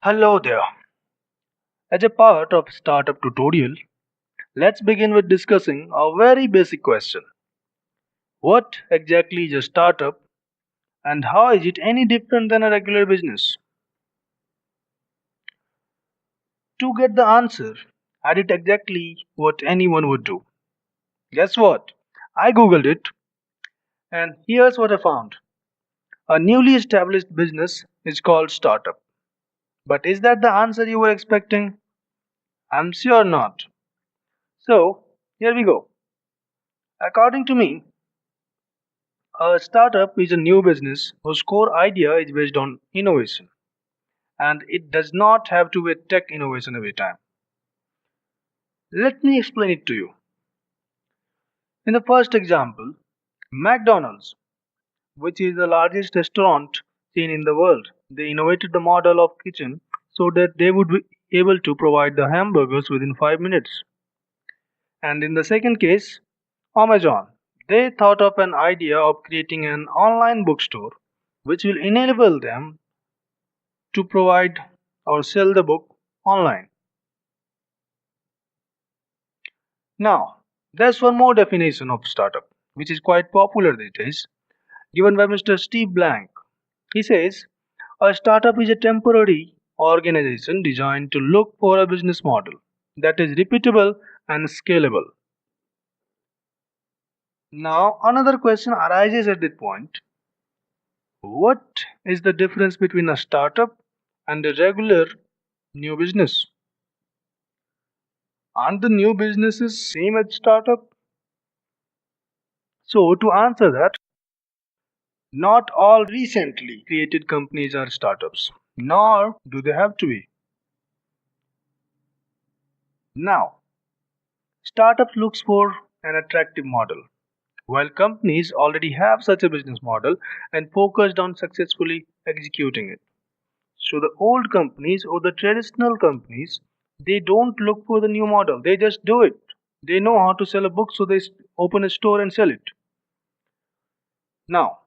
Hello there. As a part of startup tutorial, let's begin with discussing a very basic question. What exactly is a startup and how is it any different than a regular business? To get the answer, I did exactly what anyone would do. Guess what? I googled it and here's what I found. A newly established business is called startup. But is that the answer you were expecting? I'm sure not. So, here we go. According to me, a startup is a new business whose core idea is based on innovation, and it does not have to be tech innovation every time. Let me explain it to you. In the first example, McDonald's, which is the largest restaurant chain in the world, they innovated the model of kitchen so that they would be able to provide the hamburgers within 5 minutes. And in the second case, Amazon, they thought of an idea of creating an online bookstore which will enable them to provide or sell the book online. Now, there's one more definition of startup, which is quite popular these days, given by Mr. Steve Blank. He says, a startup is a temporary organization designed to look for a business model that is repeatable and scalable. Now, another question arises at that point. What is the difference between a startup and a regular new business? Aren't the new businesses same as startup? So to answer that, not all recently created companies are startups, nor do they have to be. Now, startup looks for an attractive model, while companies already have such a business model and focused on successfully executing it. So the old companies or the traditional companies, they don't look for the new model, they just do it. They know how to sell a book, so they open a store and sell it. Now,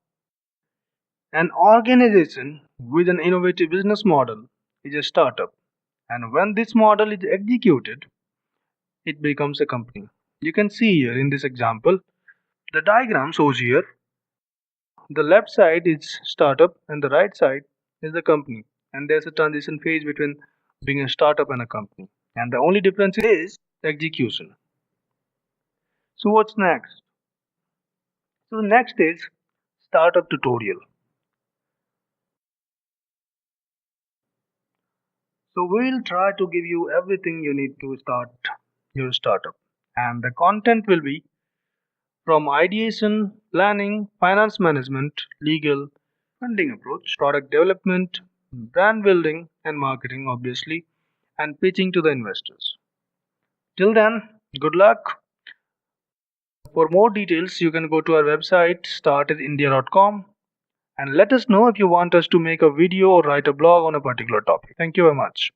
an organization with an innovative business model is a startup, and when this model is executed, it becomes a company. You can see here in this example, the diagram shows here the left side is startup and the right side is the company, and there's a transition phase between being a startup and a company, and the only difference is execution. So, what's next? So, the next is startup tutorial. So we'll try to give you everything you need to start your startup. And the content will be from ideation, planning, finance management, legal, funding approach, product development, brand building and marketing obviously, and pitching to the investors. Till then, good luck. For more details, you can go to our website startedindia.com and let us know if you want us to make a video or write a blog on a particular topic. Thank you very much.